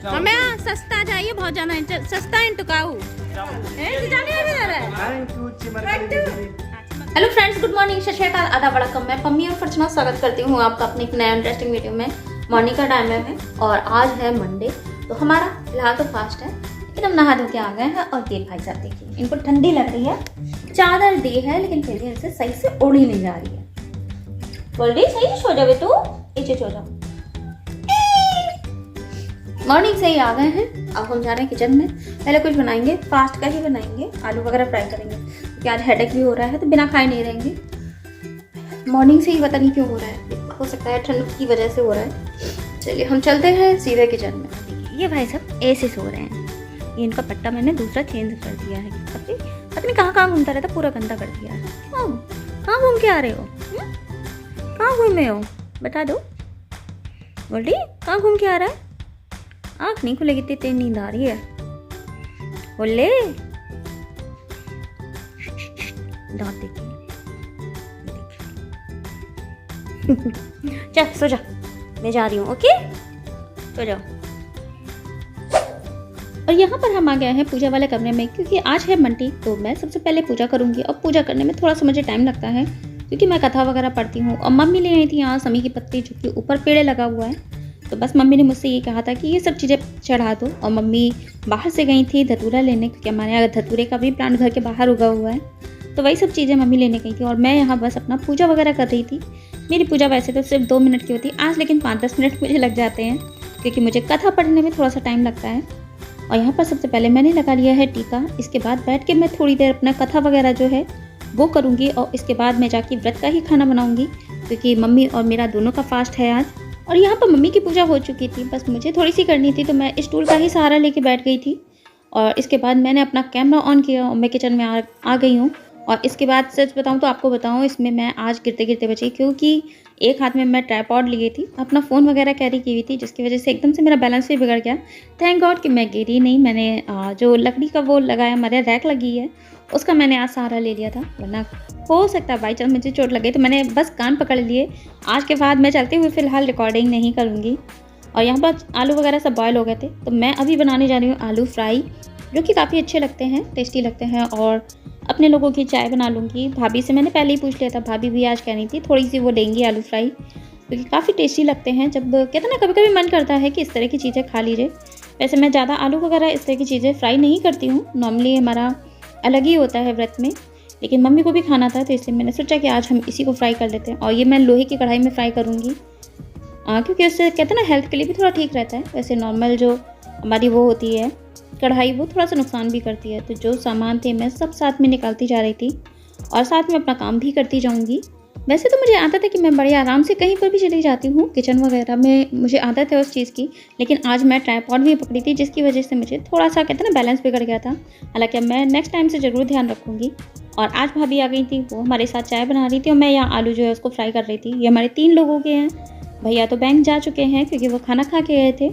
हमें सस्ता चाहिए, बहुत ज्यादा सस्ता एंड टिकाऊ। हेलो फ्रेंड्स, गुड मॉर्निंग, सत श्री अकाल, आधा बड़ा कम। मैं पम्मी और फर्चना स्वागत करती हूँ आपका अपने एक नया इंटरेस्टिंग वीडियो में। मॉर्निंग का टाइम है और आज है मंडे, तो हमारा फिलहाल तो फास्ट है, लेकिन हम नहा धो के आ गए हैं। और ये भाई साहब देखिए, इनको ठंडी लग रही है, चादर दी है लेकिन फिर भी इनसे सही से उड़ी नहीं जा रही है। बोल रही सही से सो जाओ तू, नीचे सो जाओ। मॉर्निंग से ही आ गए हैं, अब हम जा रहे हैं किचन में। पहले कुछ बनाएंगे, फास्ट का ही बनाएंगे, आलू वगैरह फ्राई करेंगे क्योंकि आज हेडेक भी हो रहा है, तो बिना खाए नहीं रहेंगे। मॉर्निंग से ही पता नहीं क्यों हो रहा है, हो सकता है ठंड की वजह से हो रहा है। चलिए हम चलते हैं सीधे किचन में। ये भाई साहब ऐसे सो रहे हैं, ये इनका पट्टा मैंने दूसरा चेंज कर दिया है। पता नहीं कहाँ घूमता रहता, पूरा गंदा कर दिया है। कहाँ घूम के आ रहे हो, कहाँ घूमे हो, बता दो। बोली कहाँ घूम के आ रहा है, आँख नहीं खुलेगी, इतनी तेज नींद आ रही है। बोले दांत देखिए। चल सो जा, मैं जा रही हूँ, ओके सो जाओ। और यहाँ पर हम आ गए हैं पूजा वाले कमरे में, क्योंकि आज है मंडे, तो मैं सबसे पहले पूजा करूँगी। और पूजा करने में थोड़ा सा मुझे टाइम लगता है, क्योंकि मैं कथा वगैरह पढ़ती हूँ। और मम्मी ले आई थी यहाँ समी की पत्ती, जो कि ऊपर पेड़ लगा हुआ है, तो बस मम्मी ने मुझसे ये कहा था कि ये सब चीज़ें चढ़ा दो। और मम्मी बाहर से गई थी धतूरा लेने, क्योंकि हमारे यहाँ धतूरे का भी प्लांट घर के बाहर उगा हुआ है, तो वही सब चीज़ें मम्मी लेने गई थी। और मैं यहाँ बस अपना पूजा वगैरह कर रही थी। मेरी पूजा वैसे तो सिर्फ 2 मिनट की होती, आज लेकिन 5-10 मिनट मुझे लग जाते हैं, क्योंकि मुझे कथा पढ़ने में थोड़ा सा टाइम लगता है। और यहाँ पर सबसे पहले मैंने लगा लिया है टीका। इसके बाद बैठ के मैं थोड़ी देर अपना कथा वगैरह जो है वो करूँगी, और इसके बाद मैं जाके व्रत का ही खाना बनाऊँगी, क्योंकि मम्मी और मेरा दोनों का फास्ट है आज। और यहाँ पर मम्मी की पूजा हो चुकी थी, बस मुझे थोड़ी सी करनी थी, तो मैं स्टूल का ही सहारा लेके बैठ गई थी। और इसके बाद मैंने अपना कैमरा ऑन किया और मैं किचन में आ गई हूँ। और इसके बाद सच बताऊँ तो आपको बताऊँ, इसमें मैं आज गिरते गिरते बची, क्योंकि एक हाथ में मैं ट्राइपॉड लिए थी, अपना फ़ोन वगैरह कैरी की हुई थी, जिसकी वजह से एकदम से मेरा बैलेंस भी बिगड़ गया। थैंक गॉड कि मैं गिरी नहीं। मैंने जो लकड़ी का वो लगाया, हमारे रैक लगी है, उसका मैंने आज सहारा ले लिया था, वरना हो सकता है बाई चांस मुझे चोट लगे। तो मैंने बस कान पकड़ लिए। आज के बाद मैं चलते हुए फ़िलहाल रिकॉर्डिंग नहीं करूँगी। और यहाँ पर आलू वगैरह सब बॉयल हो गए थे, तो मैं अभी बनाने जा रही हूँ आलू फ्राई, जो कि काफ़ी अच्छे लगते हैं, टेस्टी लगते हैं। और अपने लोगों की चाय बना लूँगी। भाभी से मैंने पहले ही पूछ लिया था, भाभी भी आज कहनी थी थोड़ी सी वो देंगी आलू फ्राई, क्योंकि काफ़ी टेस्टी लगते हैं। जब कहते ना कभी कभी मन करता है कि इस तरह की चीज़ें खा लीजिए। वैसे मैं ज़्यादा आलू वगैरह इस तरह की चीज़ें फ्राई नहीं करती हूँ, नॉर्मली हमारा अलग ही होता है व्रत में, लेकिन मम्मी को भी खाना था, तो इसलिए मैंने सोचा कि आज हम इसी को फ्राई कर लेते हैं। और ये मैं लोहे की कढ़ाई में फ्राई करूँगी, क्योंकि उससे कहते हैं ना हेल्थ के लिए भी थोड़ा ठीक रहता है। वैसे नॉर्मल जो हमारी वो होती है कढ़ाई, वो थोड़ा सा नुकसान भी करती है। तो जो सामान थे मैं सब साथ में निकालती जा रही थी और साथ में अपना काम भी करती जाऊँगी। वैसे तो मुझे आदत है कि मैं बड़े आराम से कहीं पर भी चली जाती हूँ, किचन वगैरह में मुझे आदत है उस चीज़ की, लेकिन आज मैं ट्राइपॉड भी पकड़ी थी, जिसकी वजह से मुझे थोड़ा सा कहते हैं ना बैलेंस बिगड़ गया था। हालांकि मैं नेक्स्ट टाइम से ज़रूर ध्यान रखूँगी। और आज भाभी आ गई थी, वो हमारे साथ चाय बना रही थी और मैं यहाँ आलू जो है उसको फ्राई कर रही थी। ये हमारे 3 लोगों के हैं। भैया तो बैंक जा चुके हैं, क्योंकि वो खाना खा के गए थे।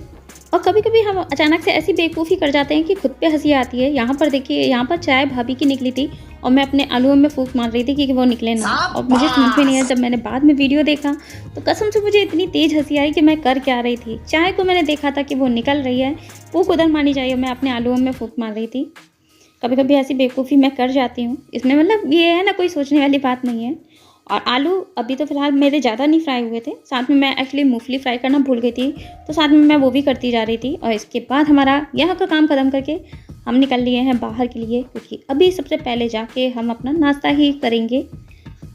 और कभी कभी हम अचानक से ऐसी बेवकूफ़ी कर जाते हैं कि खुद पे हंसी आती है। यहाँ पर देखिए, यहाँ पर चाय भाभी की निकली थी और मैं अपने आलूओं में फूंक मार रही थी कि वो निकले ना। और मुझे समझ में नहीं आया, जब मैंने बाद में वीडियो देखा तो कसम से मुझे इतनी तेज़ हंसी आई कि मैं कर क्या रही थी। चाय को मैंने देखा था कि वो निकल रही है, वो कुदर मानी चाहिए, मैं अपने आलूओं में फूंक मार रही थी। कभी कभी ऐसी बेवकूफ़ी मैं कर जाती हूँ, इसमें मतलब ये है ना, कोई सोचने वाली बात नहीं है। और आलू अभी तो फ़िलहाल मेरे ज़्यादा नहीं फ्राई हुए थे, साथ में मैं एक्चुअली मूंगफली फ्राई करना भूल गई थी, तो साथ में मैं वो भी करती जा रही थी। और इसके बाद हमारा यहाँ का काम ख़त्म करके हम निकल लिए हैं बाहर के लिए, क्योंकि अभी सबसे पहले जाके हम अपना नाश्ता ही करेंगे।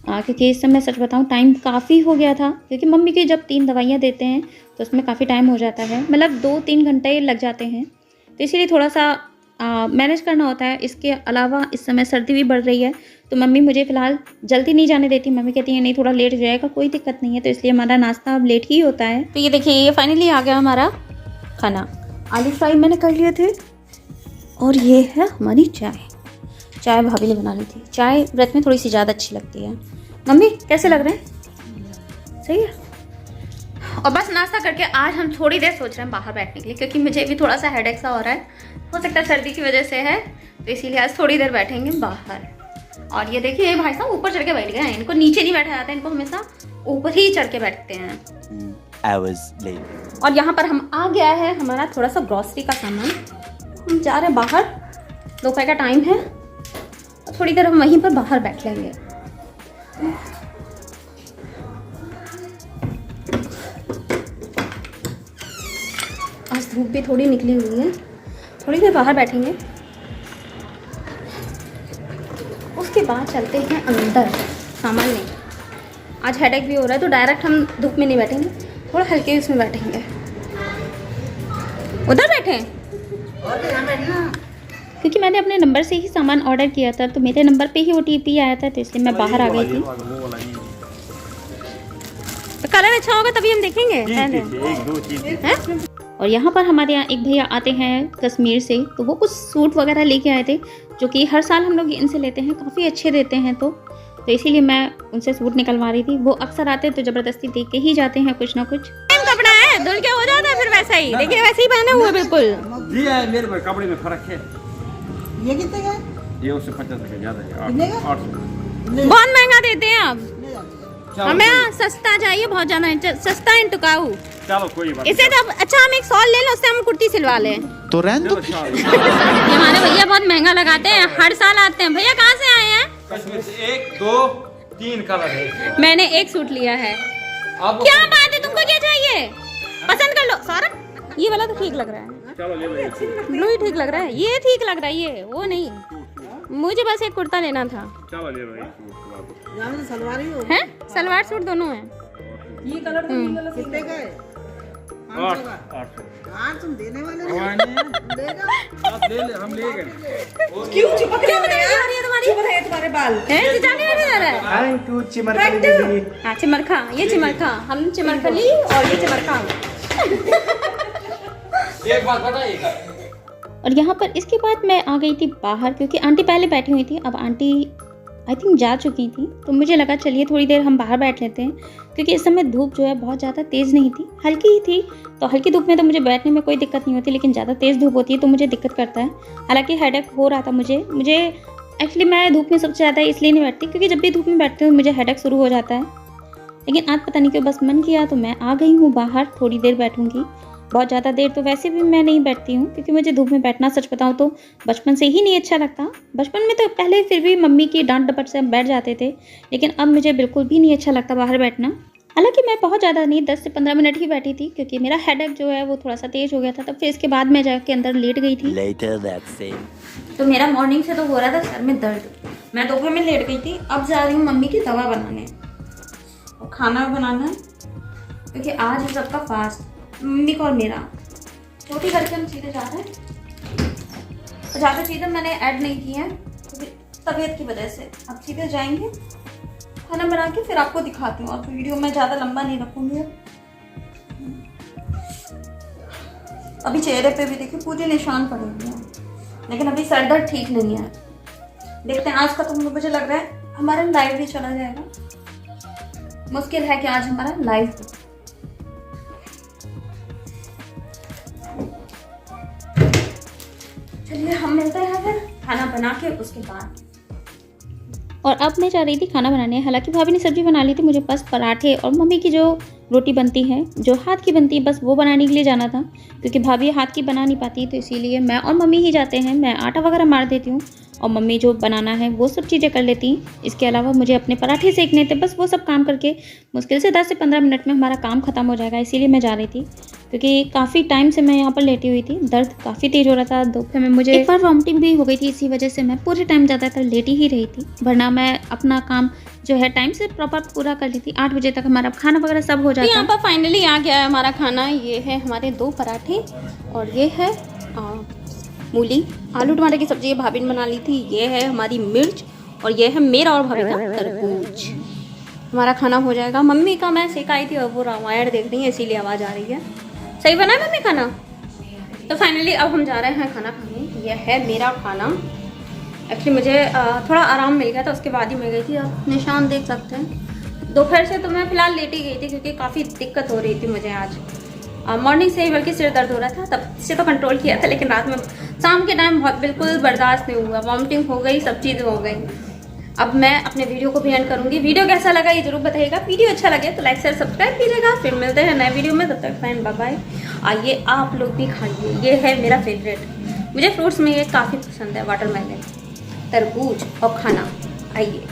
क्योंकि इस समय सच बताऊँ टाइम काफ़ी हो गया था, क्योंकि मम्मी की जब 3 दवाइयाँ देते हैं तो उसमें काफ़ी टाइम हो जाता है, मतलब 2-3 घंटे लग जाते हैं, तो इसीलिए थोड़ा सा मैनेज करना होता है। इसके अलावा इस समय सर्दी भी बढ़ रही है, तो मम्मी मुझे फ़िलहाल जल्दी नहीं जाने देती। मम्मी कहती है नहीं थोड़ा लेट हो जाएगा, कोई दिक्कत नहीं है, तो इसलिए हमारा नाश्ता अब लेट ही होता है। तो ये देखिए, ये फाइनली आ गया हमारा खाना। आलू फ्राई मैंने कर लिए थे, और ये है हमारी चाय। चाय भाभी ने बना ली थी। चाय व्रत में थोड़ी सी ज़्यादा अच्छी लगती है। मम्मी कैसे लग रहे हैं, सही है। और बस नाश्ता करके आज हम थोड़ी देर सोच रहे हैं बाहर बैठने के लिए, क्योंकि मुझे भी थोड़ा सा हेडेक सा हो रहा है, हो सकता है सर्दी की वजह से है, तो इसीलिए आज थोड़ी देर बैठेंगे बाहर। और ये देखिए, ये भाई साहब ऊपर चढ़ के बैठ गए हैं, इनको नीचे नहीं बैठा जाता है, इनको हमेशा ऊपर ही चढ़ के बैठते हैं। Hours later. और यहाँ पर हम आ गया है हमारा थोड़ा सा ग्रॉसरी का सामान। हम जा रहे हैं बाहर, दोपहर का टाइम है, थोड़ी देर हम वहीं पर बाहर बैठ लेंगे। आज धूप भी थोड़ी निकली हुई है, थोड़ी देर बाहर बैठेंगे, उसके बाद चलते हैं अंदर सामान लेने। आज हेडेक भी हो रहा है तो डायरेक्ट हम धूप में नहीं बैठेंगे, थोड़ा हल्के उसमें बैठेंगे। उधर बैठे क्योंकि मैंने अपने नंबर से ही सामान ऑर्डर किया था, तो मेरे नंबर पे ही OTP आया था, तो इसलिए मैं बाहर आ गई थी। तो कलर अच्छा होगा तभी हम देखेंगे। हैं? और यहाँ पर हमारे यहाँ एक भैया आते हैं कश्मीर से, तो वो कुछ सूट वगैरह लेके आए थे, जो कि हर साल हम लोग इनसे लेते हैं, काफ़ी अच्छे देते हैं। तो इसीलिए मैं उनसे सूट निकलवा रही थी। वो अक्सर आते हैं तो ज़बरदस्ती दे के ही जाते हैं कुछ ना कुछ। कपड़ा है, धुल के हो जाता है फिर वैसा ही, देखिए वैसे ही पहने हुए बिल्कुल। जी है, मेरे कपड़े में फर्क है। ये कितने का? ये उससे 50 रुपये ज़्यादा है। 800। बहुत महंगा देते हैं आप, हमें सस्ता चाहिए, बहुत ज़्यादा सस्ता एंड टिकाऊ। चलो कोई बात। इससे तो अच्छा हम एक शॉल ले लो, उससे हम कुर्ती सिलवा लें। तो रहने दो। ये हमारे भैया बहुत महंगा लगाते हैं, हर साल आते हैं। भैया कहाँ से आए हैं? कश्मीर से 1 2 3 कलर है। मैंने एक सूट लिया है। क्या बात है, तुमको क्या चाहिए? पसंद कर लो। सौरभ ये वाला तो ठीक लग रहा है, चलो ले लो। ब्लू ही ठीक लग रहा है, ये ठीक लग रहा है, ये वो नहीं। मुझे बस एक कुर्ता लेना था। चलो ले लो। यहाँ तो सलवार ही हो। हैं? सलवार सूट दोनों हैं। ये कलर कितने का है? 800। हाँ तुम देने वाले देगा। आप ले ले, हम ले गए। क्यों चिपक रहे हैं तुम्हारे बाल? हैं? चिचाने वाले जा रहा है। हाय तू चिमरखली दीदी। हाँ चिमरखा, ये चिमरखा, हम चिमरखली और ये चिमरखा। एक बात बताइएगा। और यहाँ पर इसके बाद मैं आ गई थी बाहर, क्योंकि आंटी पहले बैठी हुई थी, अब आंटी आई थिंक जा चुकी थी। तो मुझे लगा चलिए थोड़ी देर हम बाहर बैठ लेते हैं, क्योंकि इस समय धूप जो है बहुत ज़्यादा तेज़ नहीं थी, हल्की ही थी। तो हल्की धूप में तो मुझे बैठने में कोई दिक्कत नहीं होती, लेकिन ज़्यादा तेज़ धूप होती है तो मुझे दिक्कत करता है। हालांकि हेडेक हो रहा था मुझे एक्चुअली मैं धूप में सबसे ज़्यादा इसलिए नहीं बैठती, क्योंकि जब भी धूप में बैठती हूँ मुझे हेडेक शुरू हो जाता है। लेकिन आज पता नहीं क्यों बस मन किया तो मैं आ गई हूँ बाहर, थोड़ी देर बैठूँगी। बहुत ज़्यादा देर तो वैसे भी मैं नहीं बैठती हूँ, क्योंकि मुझे धूप में बैठना सच बताऊँ तो बचपन से ही नहीं अच्छा लगता। बचपन में तो पहले फिर भी मम्मी की डांट डपट से हम बैठ जाते थे, लेकिन अब मुझे बिल्कुल भी नहीं अच्छा लगता बाहर बैठना। हालांकि मैं बहुत ज़्यादा नहीं, 10 से 15 मिनट ही बैठी थी, क्योंकि मेरा हेडेक जो है वो थोड़ा सा तेज़ हो गया था। तब फिर इसके बाद मैं जाके अंदर लेट गई थी। Later that same. तो मेरा मॉर्निंग से तो हो रहा था सर में दर्द, मैं दोपहर में लेट गई थी। अब जा रही हूँ मम्मी की दवा बनाने और खाना बनाना है, क्योंकि आज है सबका फास्ट, मम्मी का और मेरा। छोटी करके हम सीधे जा रहे हैं, ज़्यादा चीज़ें मैंने ऐड नहीं की हैं क्योंकि तबीयत की वजह से। अब सीधे जाएंगे, खाना बना के फिर आपको दिखाती हूँ, और वीडियो में ज़्यादा लंबा नहीं रखूँगी। अभी चेहरे पे भी देखिए पूरे निशान पड़े हुए हैं, लेकिन अभी सर दर्द ठीक नहीं है। देखते हैं आज का, तो मुझे लग रहा है हमारा लाइव भी चला जाएगा। मुश्किल है कि आज हमारा लाइव हो। चलिए हम मिलते हैं फिर खाना बना के उसके बाद। और अब मैं जा रही थी खाना बनाने। हालांकि भाभी ने सब्जी बना ली थी, मुझे बस पराठे और मम्मी की जो रोटी बनती है, जो हाथ की बनती है, बस वो बनाने के लिए जाना था, क्योंकि भाभी हाथ की बना नहीं पाती, तो इसीलिए मैं और मम्मी ही जाते हैं। मैं आटा वगैरह मार देती हूँ और मम्मी जो बनाना है वो सब चीज़ें कर लेती हैं। इसके अलावा मुझे अपने पराठे सेकने थे, बस वो सब काम करके मुश्किल से 10 से 15 मिनट में हमारा काम ख़त्म हो जाएगा। इसीलिए मैं जा रही थी, क्योंकि काफ़ी टाइम से मैं यहाँ पर लेटी हुई थी। दर्द काफ़ी तेज़ हो रहा था, दोपहर में मुझे एक बार वॉमिटिंग भी हो गई थी, इसी वजह से मैं पूरे टाइम ज़्यादातर लेटी ही रही थी। वरना मैं अपना काम जो है टाइम से प्रॉपर पूरा कर ली थी। 8 बजे तक हमारा खाना वगैरह सब हो जाता है। यहाँ पर फाइनली आ गया है हमारा खाना। ये है हमारे 2 पराठे और ये है मूली आलू टमाटर की सब्ज़ी भाभी ने बना ली थी। ये है हमारी मिर्च और ये है मेरा और भाभी का तरबूज। हमारा खाना हो जाएगा। मम्मी का मैं सिखाई थी और वो रामायण देख रही है, इसीलिए आवाज़ आ रही है। सही बना है मम्मी खाना? तो फाइनली अब हम जा रहे हैं खाना खाने। यह है मेरा खाना। एक्चुअली मुझे थोड़ा आराम मिल गया था, उसके बाद ही मैं गई थी। आप निशान देख सकते हैं। दोपहर से तो मैं फ़िलहाल लेट ही गई थी, क्योंकि काफ़ी दिक्कत हो रही थी मुझे आज। मॉर्निंग से ही बल्कि सिर दर्द हो रहा था, तब से तो कंट्रोल किया था, लेकिन रात में शाम के टाइम बहुत बिल्कुल बर्दाश्त नहीं हुआ। वॉमिटिंग हो गई, सब चीज़ हो गई। अब मैं अपने वीडियो को भी एंड करूंगी। वीडियो कैसा लगा ये जरूर बताइएगा। वीडियो अच्छा लगे तो लाइक शेयर सब्सक्राइब कीजिएगा। फिर मिलते हैं नए वीडियो में, तब तक फाइन बाय बाय। आइए आप लोग भी खाइए, ये है मेरा फेवरेट। मुझे फ्रूट्स में ये काफ़ी पसंद है, वाटरमेलन, तरबूज और खाना। आइए।